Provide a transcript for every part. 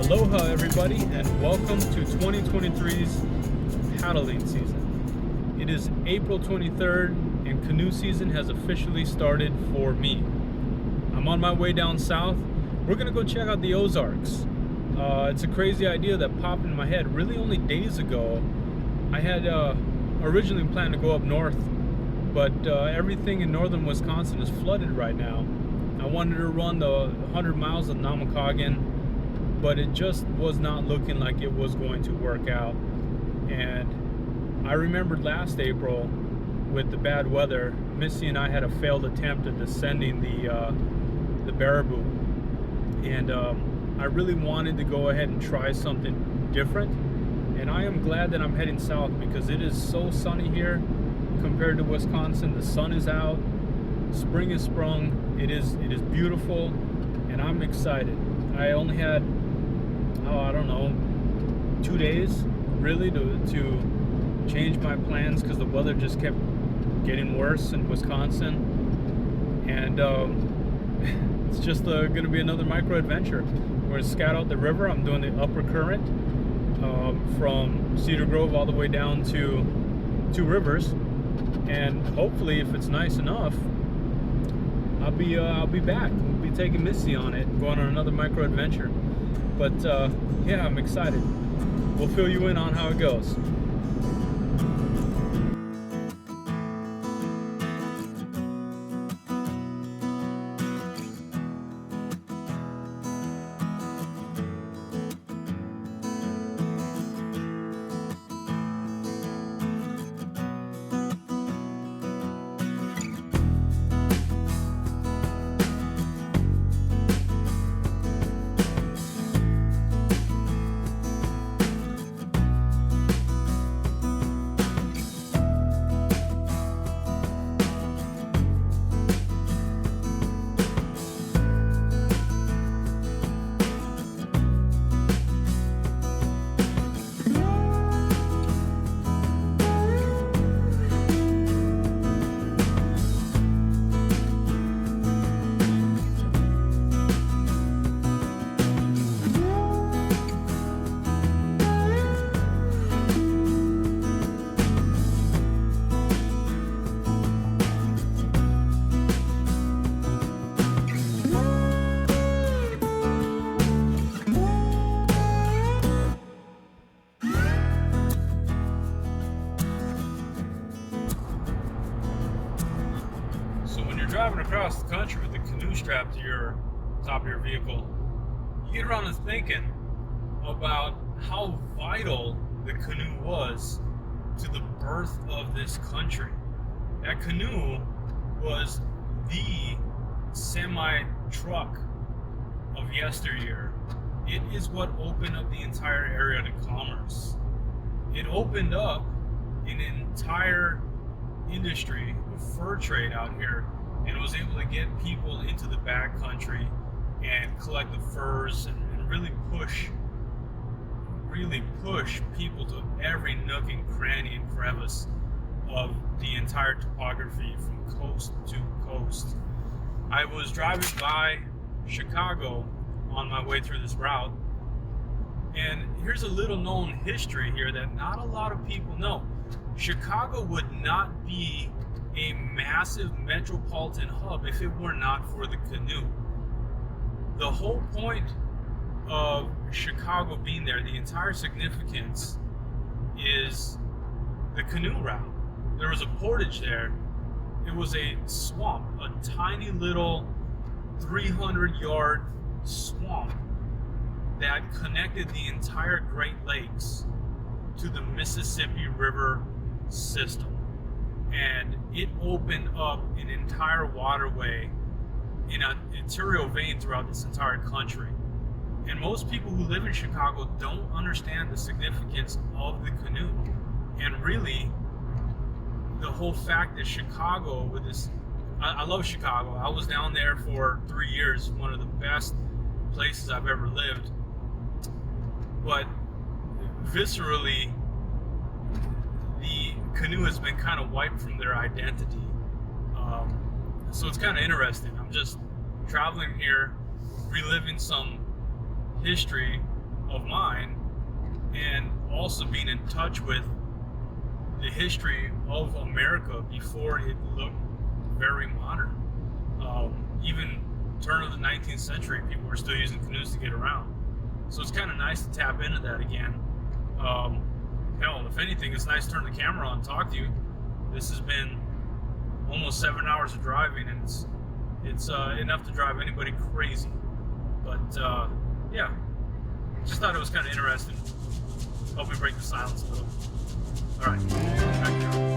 Aloha everybody, and welcome to 2023's paddling season. It is April 23rd and canoe season has officially started for me. I'm on my way down south. We're gonna go check out the Ozarks. It's a crazy idea that popped in my head really only days ago. I had originally planned to go up north, but everything in northern Wisconsin is flooded right now. I wanted to run the 100 miles of Namakagon, but it just was not looking like it was going to work out. And I remembered last April with the bad weather, Missy and I had a failed attempt at descending the Baraboo, and I really wanted to go ahead and try something different. And I am glad that I'm heading south because it is so sunny here compared to Wisconsin. The sun is out, spring is sprung, it is beautiful, and I'm excited. I only had I don't know, 2 days really to change my plans because the weather just kept getting worse in Wisconsin, and it's just going to be another micro adventure. We're going to scout out the river. I'm doing the upper current from Cedar Grove all the way down to Two Rivers, and hopefully if it's nice enough, I'll be back. We'll be taking Missy on it, going on another micro adventure. But yeah, I'm excited. We'll fill you in on how it goes. Driving across the country with the canoe strapped to your top of your vehicle, you get around to thinking about how vital the canoe was to the birth of this country. That canoe was the semi-truck of yesteryear. It is what opened up the entire area to commerce. It opened up an entire industry of fur trade out here, and was able to get people into the backcountry and collect the furs and really push people to every nook and cranny and crevice of the entire topography from coast to coast. I was driving by Chicago on my way through this route, and here's a little known history here that not a lot of people know. Chicago would not be a massive metropolitan hub if it were not for the canoe. The whole point of Chicago being there, the entire significance, is the canoe route. There was a portage there. It was a swamp, a tiny little 300-yard swamp that connected the entire Great Lakes to the Mississippi River system. And it opened up an entire waterway in an arterial vein throughout this entire country. And most people who live in Chicago don't understand the significance of the canoe. And really, the whole fact that Chicago, with this, I love Chicago. I was down there for 3 years, one of the best places I've ever lived. But viscerally, the canoe has been kind of wiped from their identity. So it's kind of interesting. I'm just traveling here, reliving some history of mine, and also being in touch with the history of America before it looked very modern. Even turn of the 19th century, people were still using canoes to get around. So it's kind of nice to tap into that again. Hell, if anything, it's nice to turn the camera on and talk to you. This has been almost 7 hours of driving, and it's enough to drive anybody crazy. But yeah, just thought it was kind of interesting. Help me break the silence a little. All right, back here.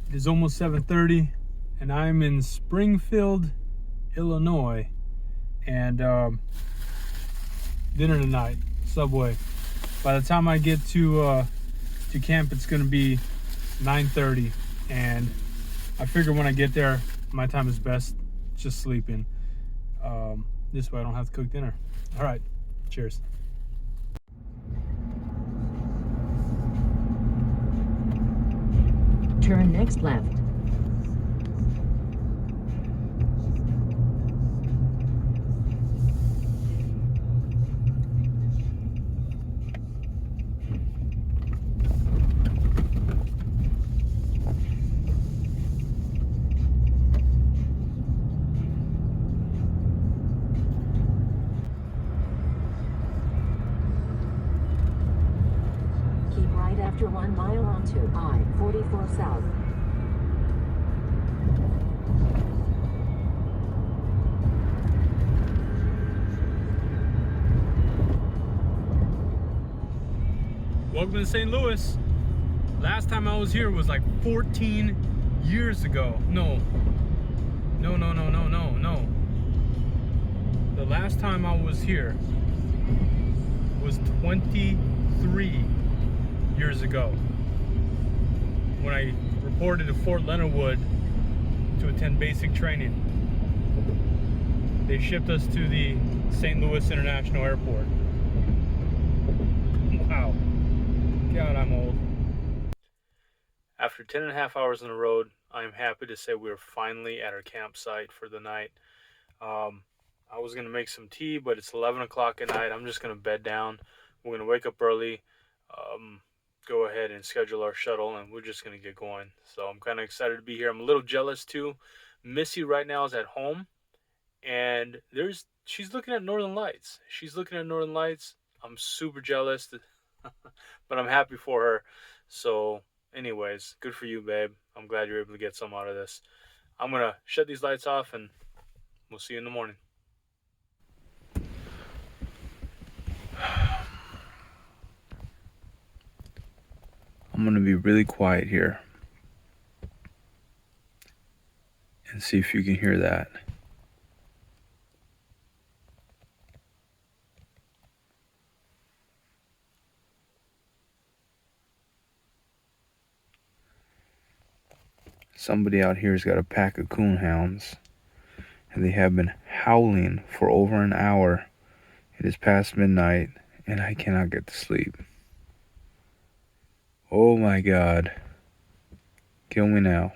It is almost 7:30, and I'm in Springfield, Illinois, and dinner tonight, Subway. By the time I get to camp, it's gonna be 9:30, and I figure when I get there, my time is best just sleeping. This way I don't have to cook dinner. All right, cheers. Turn next left. Keep right after 1 mile onto I-44 South. Welcome to St. Louis. Last time I was here was like 14 years ago. No. The last time I was here was 23 years ago, when I reported to Fort Leonard Wood to attend basic training. They shipped us to the St. Louis International Airport. Wow. God, I'm old. After 10 and a half hours on the road, I'm happy to say we're finally at our campsite for the night. I was going to make some tea, but it's 11 o'clock at night. I'm just going to bed down. We're going to wake up early, go ahead and schedule our shuttle, and we're just going to get going. So I'm kind of excited to be here. I'm a little jealous too. Missy right now is at home, and she's looking at Northern Lights. I'm super jealous, but I'm happy for her. So anyways, good for you, babe. I'm glad you're able to get some out of this. I'm going to shut these lights off, and we'll see you in the morning. I'm going to be really quiet here and see if you can hear that. Somebody out here has got a pack of coonhounds, and they have been howling for over an hour. It is past midnight, and I cannot get to sleep. Oh my God. Kill me now.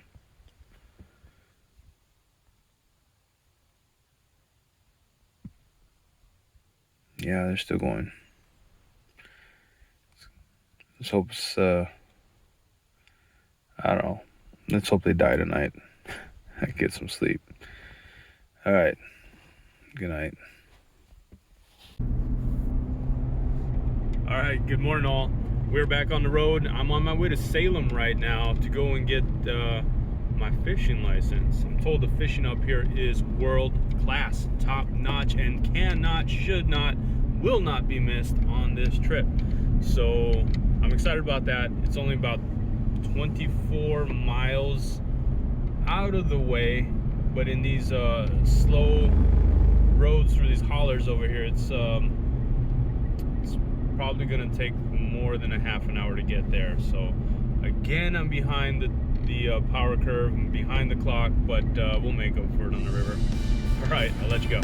Yeah, they're still going. Let's hope it's, I don't know. Let's hope they die tonight. I get some sleep. All right. Good night. All right, good morning all. We're back on the road. I'm on my way to Salem right now to go and get my fishing license. I'm told the fishing up here is world class, top notch, and cannot, should not, will not be missed on this trip. So I'm excited about that. It's only about 24 miles out of the way, but in these slow roads through these hollers over here, it's probably gonna take more than a half an hour to get there. So again, I'm behind the power curve, I'm behind the clock, but we'll make up for it on the river. All right, I'll let you go.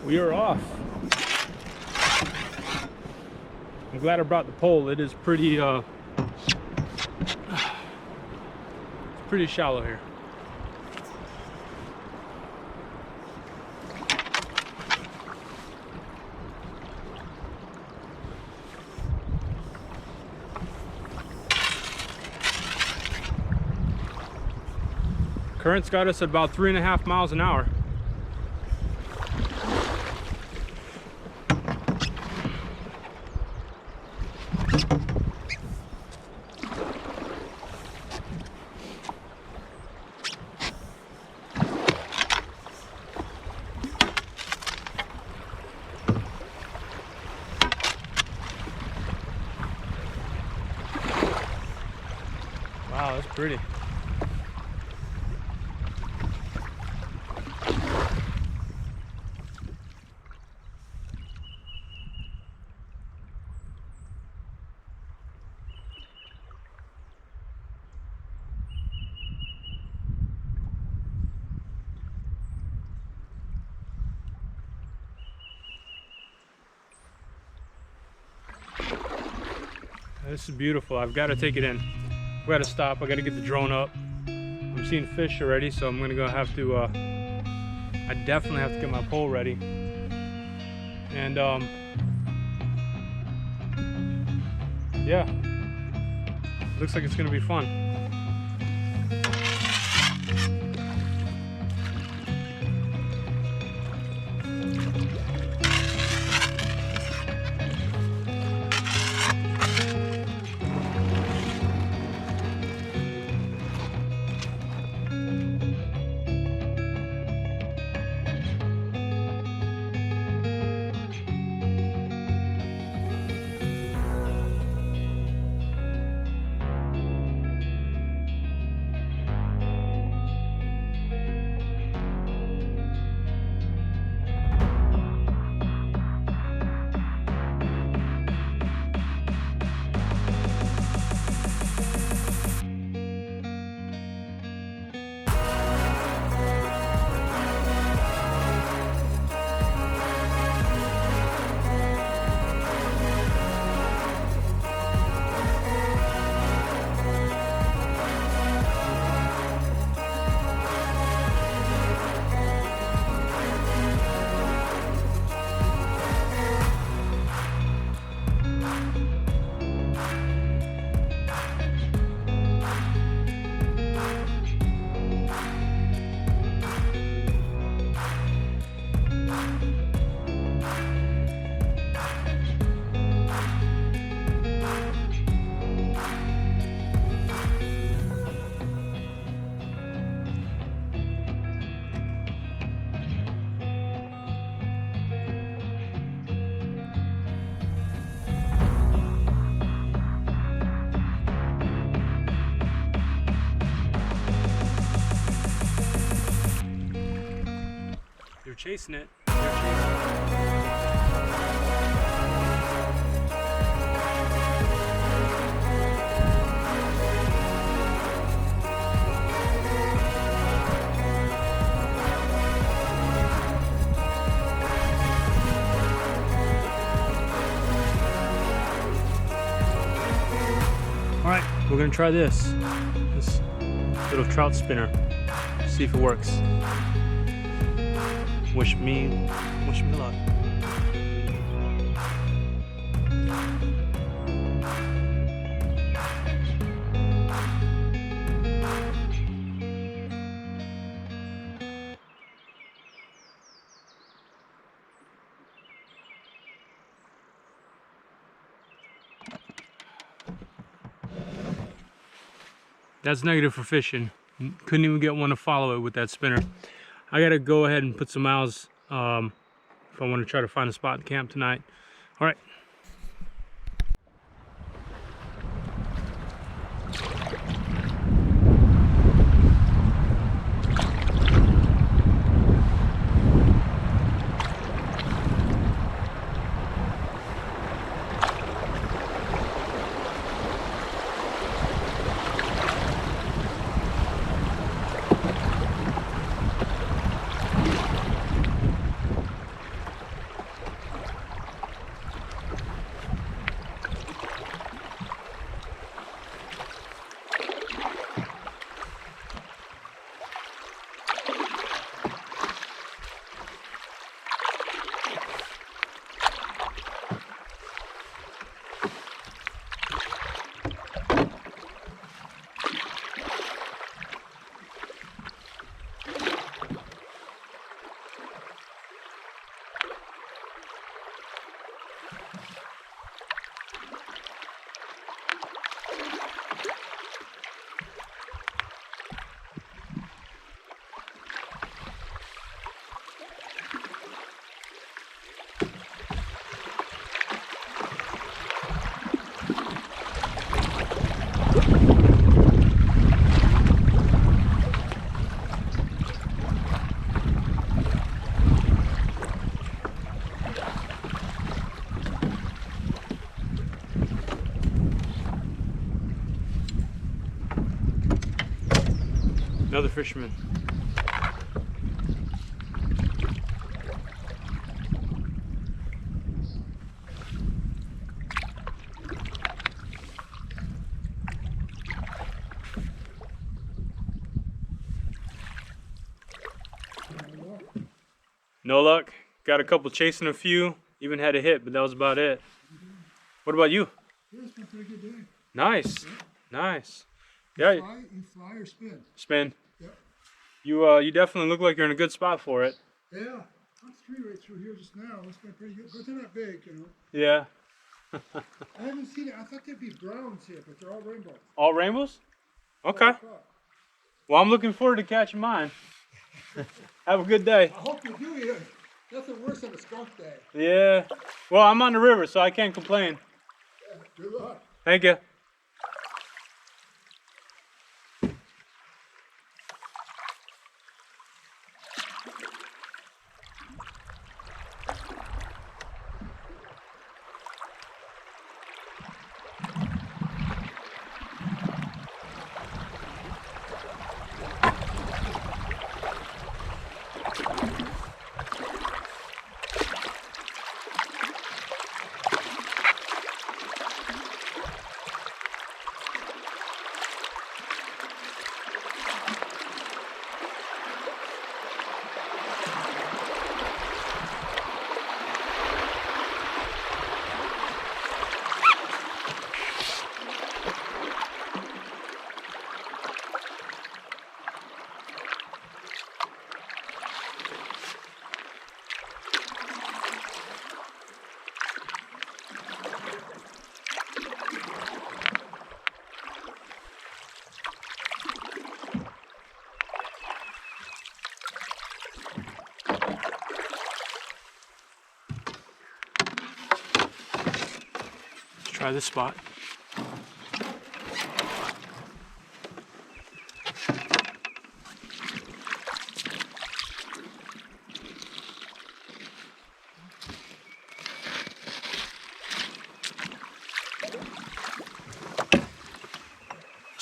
We are off. I'm glad I brought the pole. It is pretty it's pretty shallow here. Current's got us at about 3.5 miles an hour. Wow, that's pretty. This is beautiful. I've got to take it in. We got to stop. I got to get the drone up. I'm seeing fish already, so I'm gonna go have to. I definitely have to get my pole ready. And yeah, looks like it's gonna be fun. chasing it. They're chasing it. All right, we're gonna try this little trout spinner. See if it works. Wish me luck. That's negative for fishing. Couldn't even get one to follow it with that spinner. I gotta go ahead and put some miles if I want to try to find a spot to camp tonight. All right. Another fisherman. No luck. Got a couple chasing a few. Even had a hit, but that was about it. What about you? Yeah, it's been a pretty good day. Nice. Yeah. Nice. Yeah. You fly or spin? Spin. Yep. You definitely look like you're in a good spot for it. Yeah. I'm three right through here just now. It's been pretty good. But they're not big, you know. Yeah. I haven't seen it. I thought they'd be browns here, but they're all rainbow. All rainbows? Okay. Well, I'm looking forward to catching mine. Have a good day. I hope you do. Yeah. Nothing worse than a skunk day. Yeah. Well, I'm on the river, so I can't complain. Yeah, good luck. Thank you. Try this spot.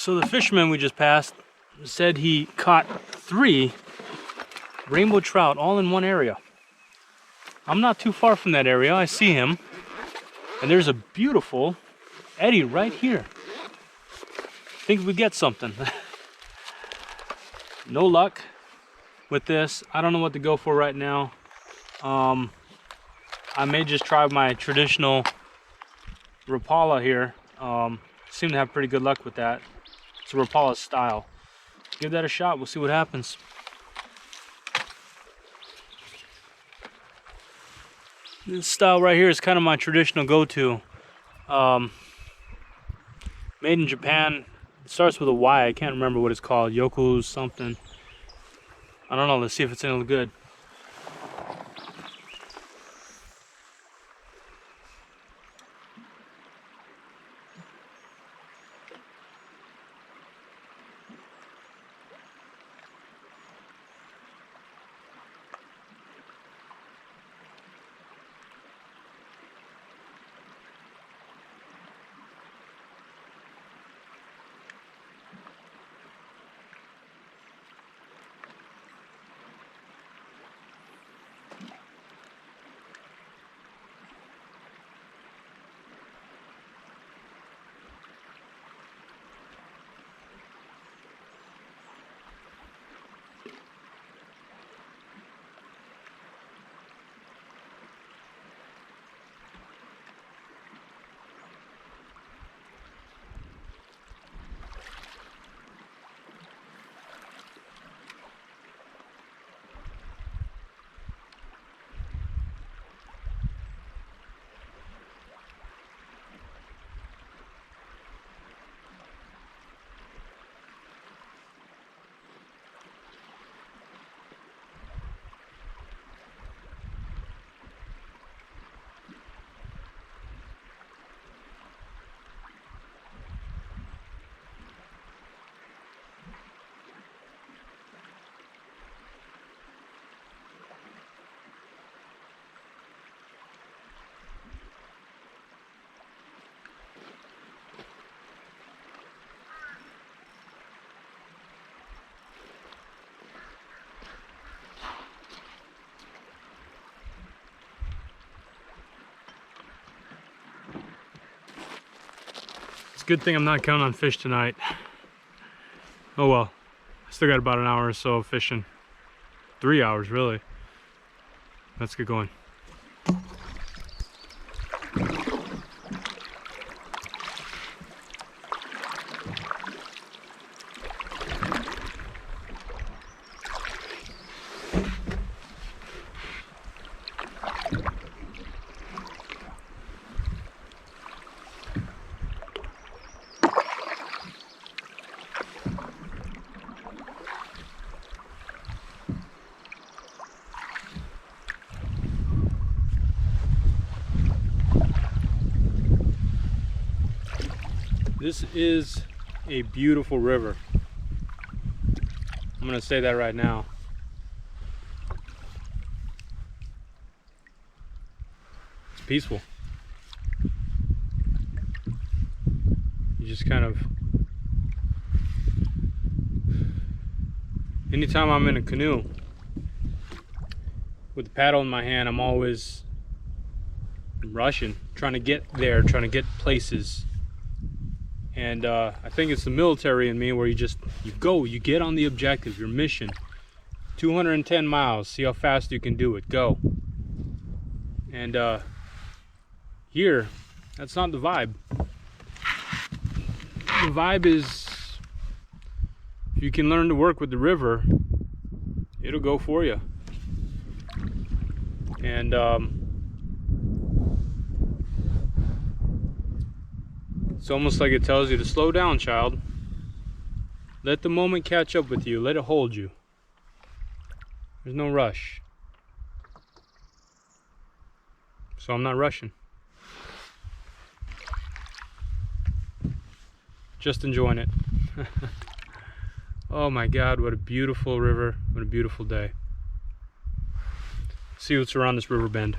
So the fisherman we just passed said he caught 3 rainbow trout all in one area. I'm not too far from that area. I see him. And there's a beautiful eddy right here. Think we get something. No luck with this. I don't know what to go for right now. I may just try my traditional Rapala here. Seem to have pretty good luck with that. It's a Rapala style. Give that a shot. We'll see what happens. This style right here is kind of my traditional go-to. Made in Japan. It starts with a Y. I can't remember what it's called. Yoku something. I don't know. Let's see if it's any good. It's a good thing I'm not counting on fish tonight. Oh well, I still got about an hour or so of fishing. 3 hours really. Let's get going. This is a beautiful river. I'm gonna say that right now. It's peaceful. You just kind of, anytime I'm in a canoe with the paddle in my hand, I'm always rushing, trying to get there, trying to get places. And I think it's the military in me where you get on the objective, your mission. 210 miles, see how fast you can do it, go. And here, that's not the vibe. The vibe is, if you can learn to work with the river, it'll go for you. And it's almost like it tells you to slow down, child. Let the moment catch up with you. Let it hold you. There's no rush. So I'm not rushing. Just enjoying it. Oh my God, what a beautiful river. What a beautiful day. See what's around this river bend.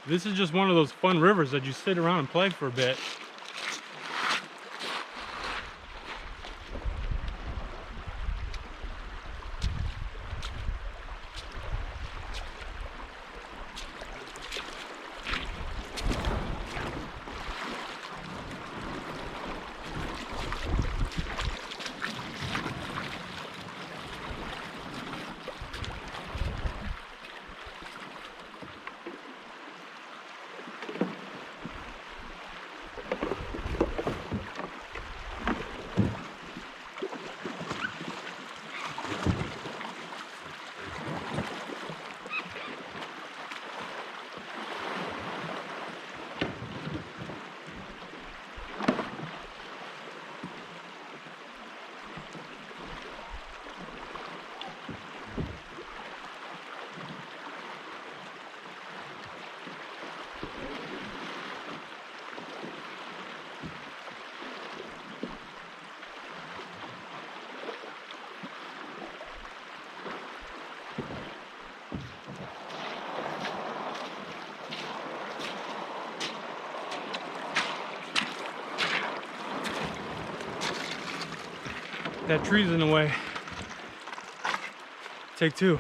This is just one of those fun rivers that you sit around and play for a bit. That tree's in the way. Take two.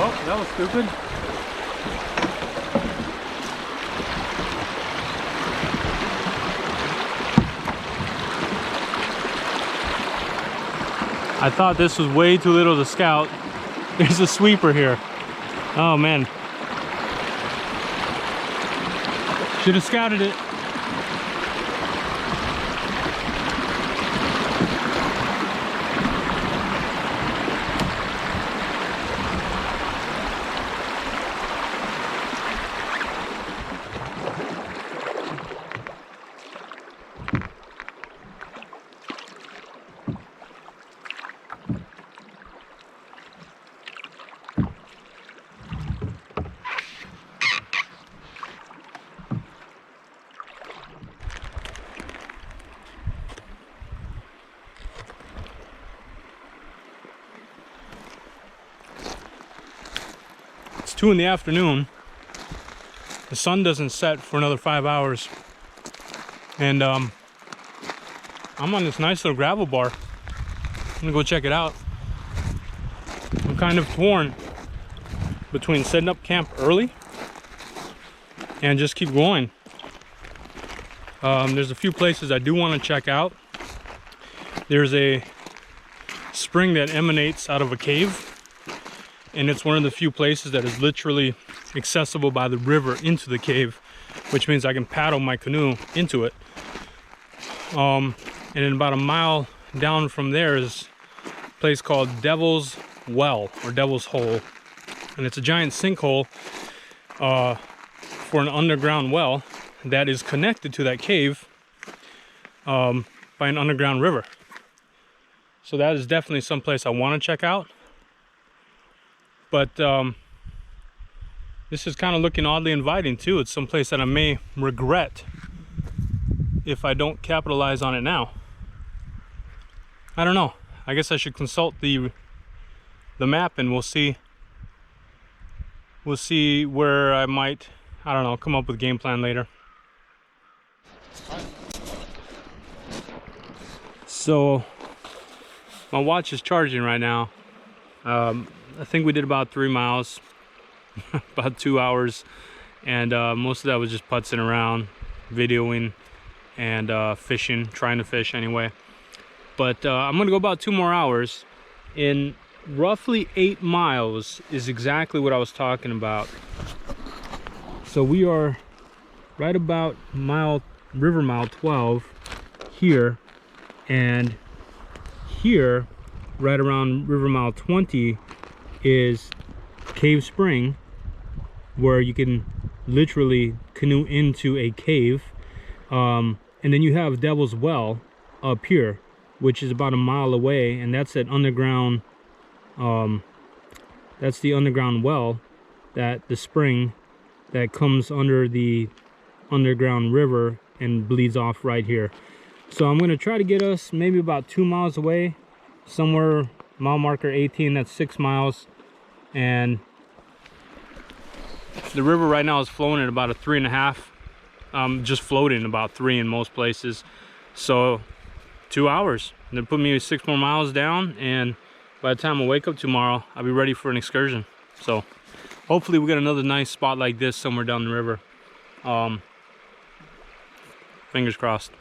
Oh, that was stupid. I thought this was way too little to scout. There's a sweeper here. Oh man. Should have scouted it. It's 2 in the afternoon. The sun doesn't set for another 5 hours. And I'm on this nice little gravel bar. I'm gonna go check it out. I'm kind of torn between setting up camp early and just keep going. There's a few places I do want to check out. There's a spring that emanates out of a cave, and it's one of the few places that is literally accessible by the river into the cave, which means I can paddle my canoe into it. And then about a mile down from there is a place called Devil's Well, or Devil's Hole. And it's a giant sinkhole for an underground well that is connected to that cave by an underground river. So that is definitely some place I want to check out. But this is kind of looking oddly inviting too. It's some place that I may regret if I don't capitalize on it now. I don't know. I guess I should consult the map, and we'll see where I might, I don't know, come up with a game plan later. So my watch is charging right now. I think we did about 3 miles, about 2 hours, and most of that was just putzing around, videoing, and fishing, trying to fish anyway. But I'm gonna go about 2 more hours. In roughly 8 miles is exactly what I was talking about. So we are right about river mile 12 here, and here right around river mile 20 is Cave Spring, where you can literally canoe into a cave. And then you have Devil's Well up here, which is about a mile away, and that's an underground, that's the underground well, that the spring that comes under the underground river and bleeds off right here. So I'm gonna try to get us maybe about 2 miles away, somewhere mile marker 18, that's 6 miles. And the river right now is flowing at about a 3.5, just floating about 3 in most places. So 2 hours, and then put me 6 more miles down, and by the time I wake up tomorrow, I'll be ready for an excursion. So hopefully we get another nice spot like this somewhere down the river. Fingers crossed.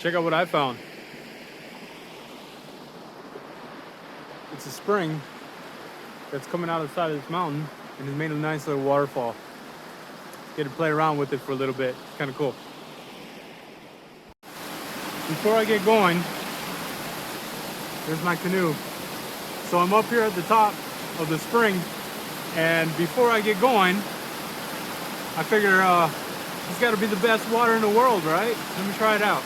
Check out what I found. It's a spring that's coming out of the side of this mountain and has made a nice little waterfall. Get to play around with it for a little bit. It's kind of cool. Before I get going, there's my canoe. So I'm up here at the top of the spring, and before I get going, I figure it's got to be the best water in the world, right? Let me try it out.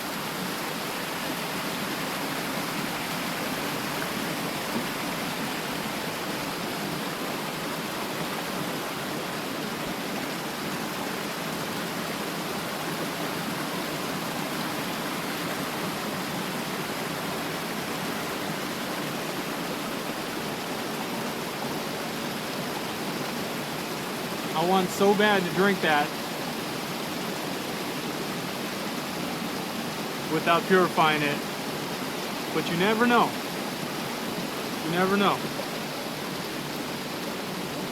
I want so bad to drink that without purifying it, but you never know. You never know.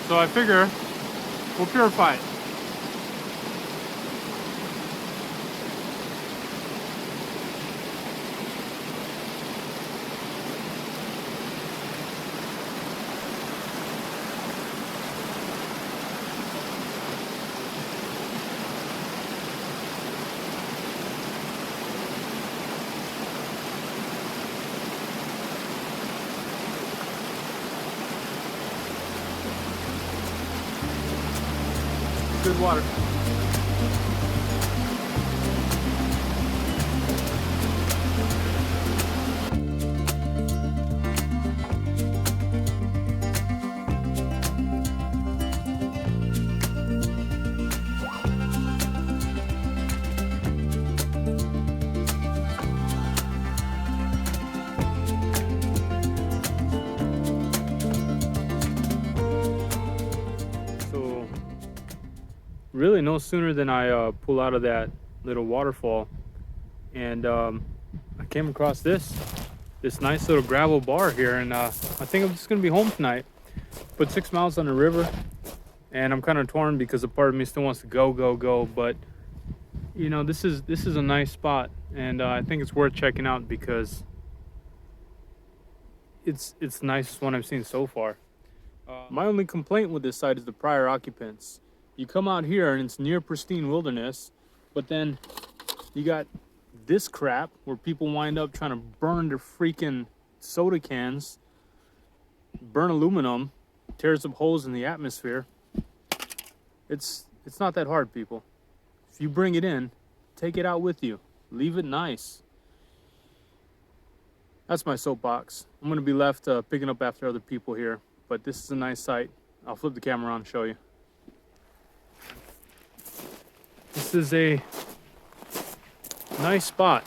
So I figure we'll purify it. Good water. So really no sooner than I pull out of that little waterfall, and I came across this nice little gravel bar here, and I think I'm just gonna be home tonight. Put 6 miles on the river, and I'm kind of torn because a part of me still wants to go, but you know, this is a nice spot, and I think it's worth checking out because it's the nicest one I've seen so far. My only complaint with this site is the prior occupants. You come out here and it's near pristine wilderness, but then you got this crap where people wind up trying to burn their freaking soda cans, burn aluminum, tears up holes in the atmosphere. It's not that hard, people. If you bring it in, take it out with you. Leave it nice. That's my soapbox. I'm gonna be left picking up after other people here, but this is a nice site. I'll flip the camera on and show you. This is a nice spot.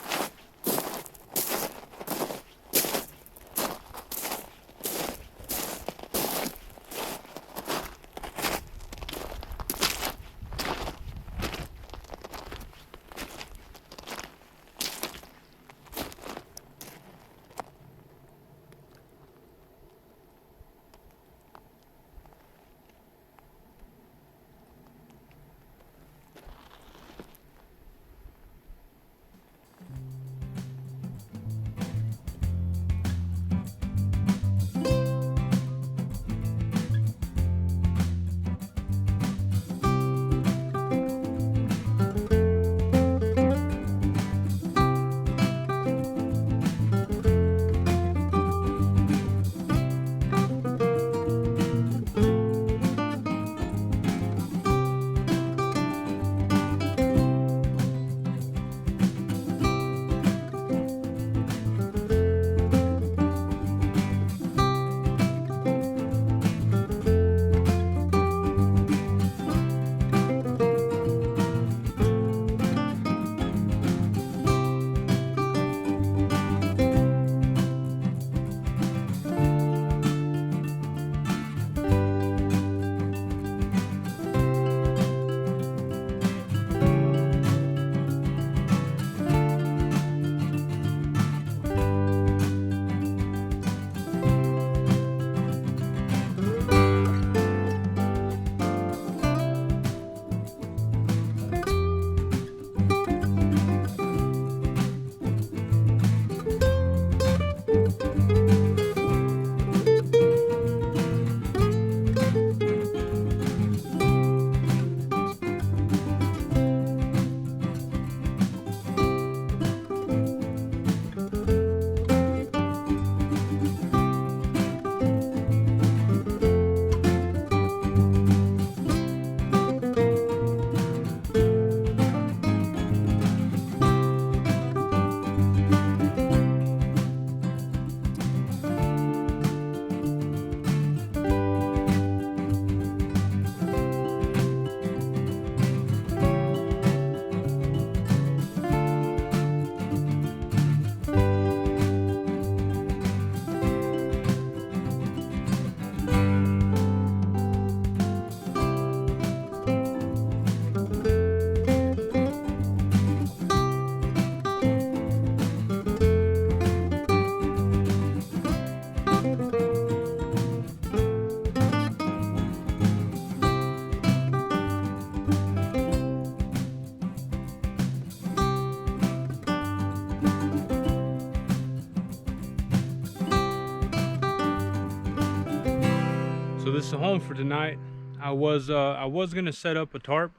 this is home for tonight. I was gonna set up a tarp,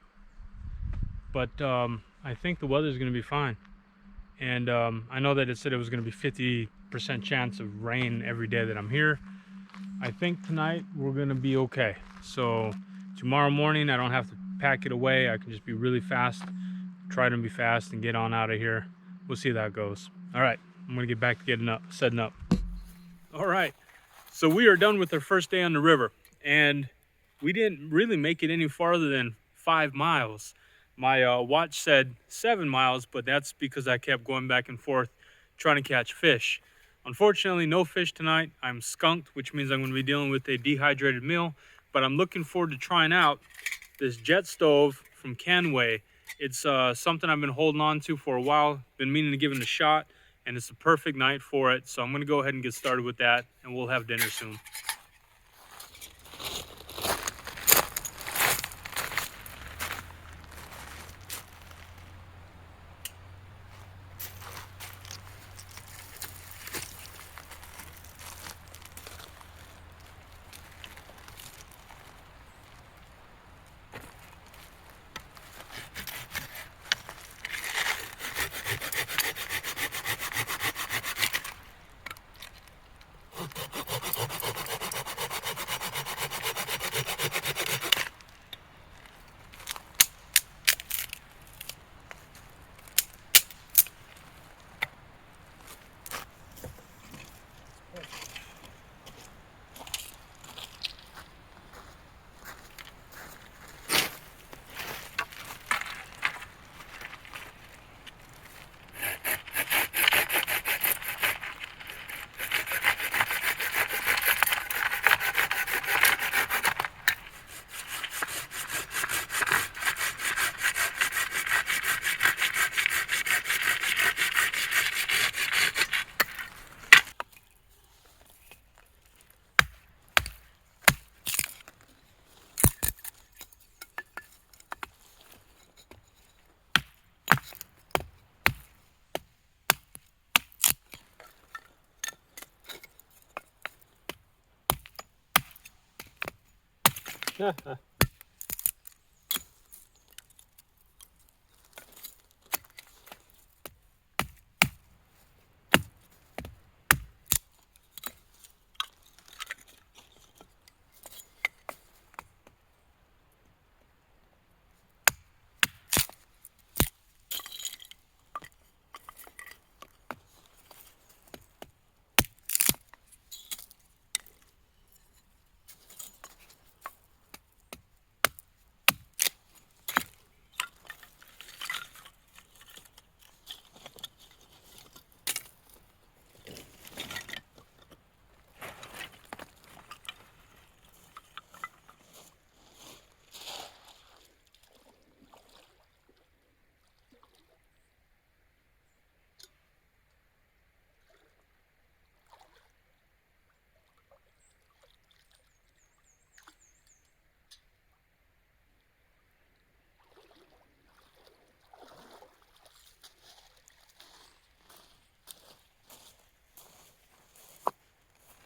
but I think the weather's gonna be fine. And I know that it said it was gonna be 50% chance of rain every day that I'm here. I think tonight we're gonna be okay. So tomorrow morning I don't have to pack it away. I can just be really fast, try to be fast and get on out of here. We'll see how that goes. All right, I'm gonna get back to setting up. All right, so we are done with our first day on the river, and we didn't really make it any farther than 5 miles. My watch said 7 miles, but that's because I kept going back and forth trying to catch fish. Unfortunately, no fish tonight. I'm skunked, which means I'm going to be dealing with a dehydrated meal, but I'm looking forward to trying out this jet stove from Canoeing. It's something I've been holding on to for a while, been meaning to give it a shot, and it's the perfect night for it. So I'm going to go ahead and get started with that, and we'll have dinner soon.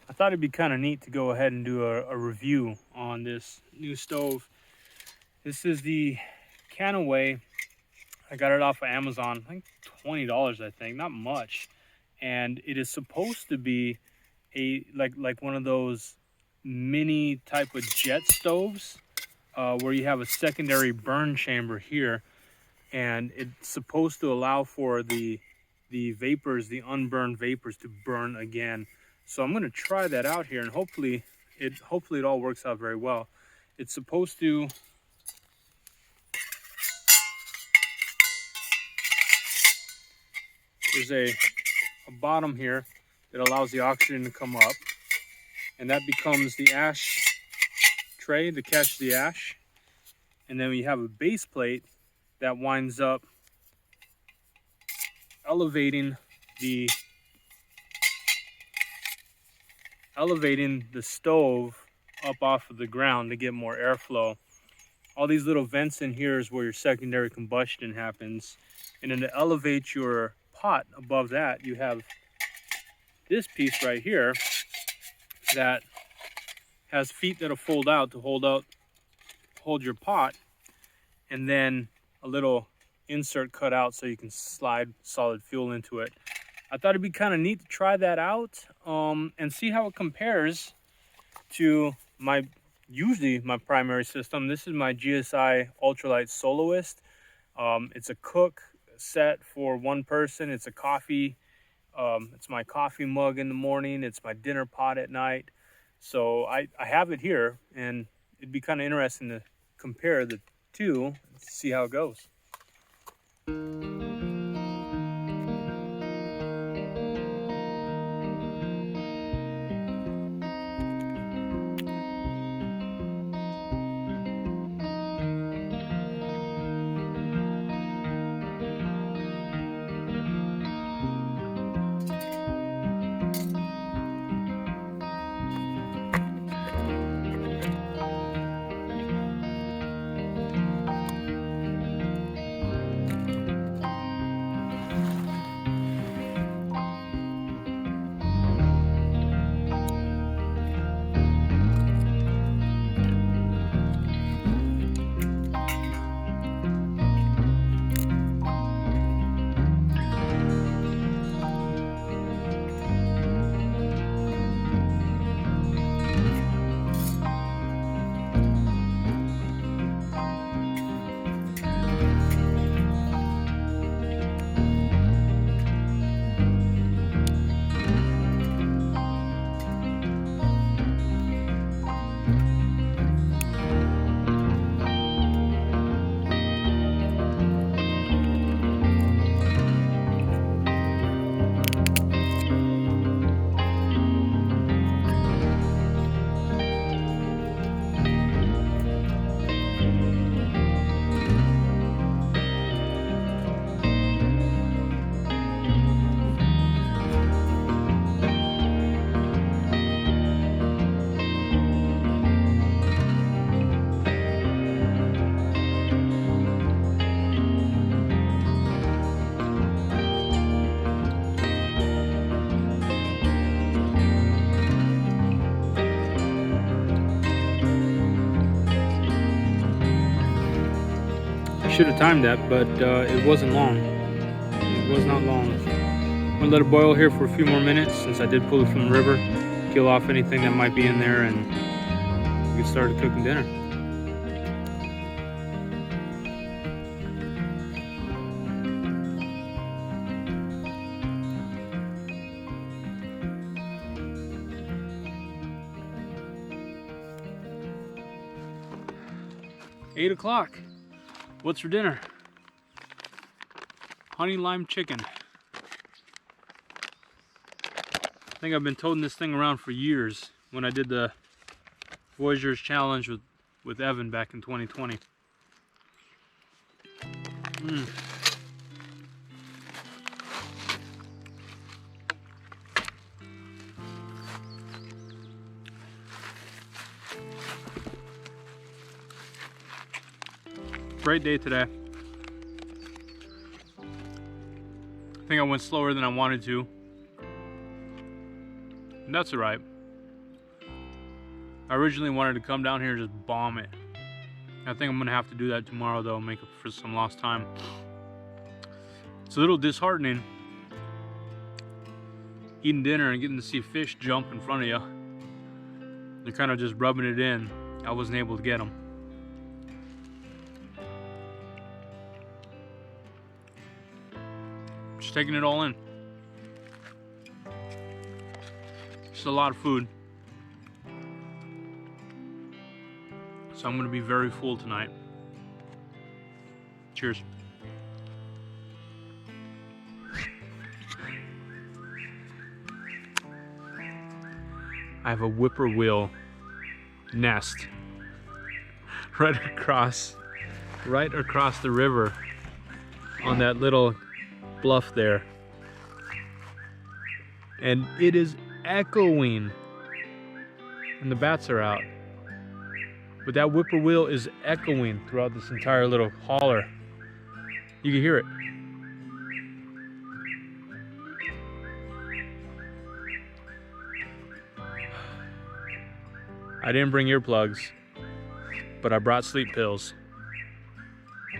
I thought it'd be kind of neat to go ahead and do a review on this new stove. This is the Canoeing. I got it off of Amazon, I think $20, I think, not much. And it is supposed to be a like one of those mini type of jet stoves where you have a secondary burn chamber here, and it's supposed to allow for the vapors, the unburned vapors, to burn again. So I'm going to try that out here, and hopefully it all works out very well. It's supposed to there's a bottom here that allows the oxygen to come up, and that becomes the ash tray to catch the ash. And then we have a base plate that winds up elevating the stove up off of the ground to get more airflow. All these little vents in here is where your secondary combustion happens. And then to elevate your pot above that, you have this piece right here that has feet that'll fold out to hold your pot, and then a little insert cut out so you can slide solid fuel into it. I thought it'd be kind of neat to try that out and see how it compares to usually my primary system. This is my GSI Ultralight Soloist. It's a cook set for one person. It's a coffee. It's my coffee mug in the morning. It's my dinner pot at night. So I have it here, and it'd be kind of interesting to compare the two and see how it goes. Should have timed that, but it wasn't long. It was not long. I'm gonna let it boil here for a few more minutes since I did pull it from the river, kill off anything that might be in there, and get started cooking dinner. Eight o'clock. What's for dinner? Honey lime chicken. I think I've been toting this thing around for years when I did the Voyagers Challenge with Evan back in 2020. Great day today. I think I went slower than I wanted to. And that's alright. I originally wanted to come down here and just bomb it. I think I'm gonna have to do that tomorrow though, make up for some lost time. It's a little disheartening eating dinner and getting to see fish jump in front of you. They're kind of just rubbing it in. I wasn't able to get them. Just taking it all in. Just a lot of food. So I'm gonna be very full tonight. Cheers. I have a whippoorwill nest right across the river on that little bluff there. And it is echoing. And the bats are out. But that whippoorwill is echoing throughout this entire little holler. You can hear it. I didn't bring earplugs, but I brought sleep pills.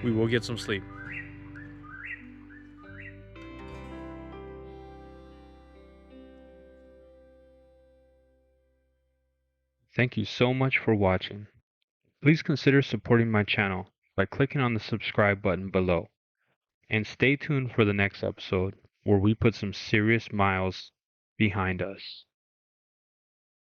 We will get some sleep. Thank you so much for watching. Please consider supporting my channel by clicking on the subscribe button below. And stay tuned for the next episode where we put some serious miles behind us.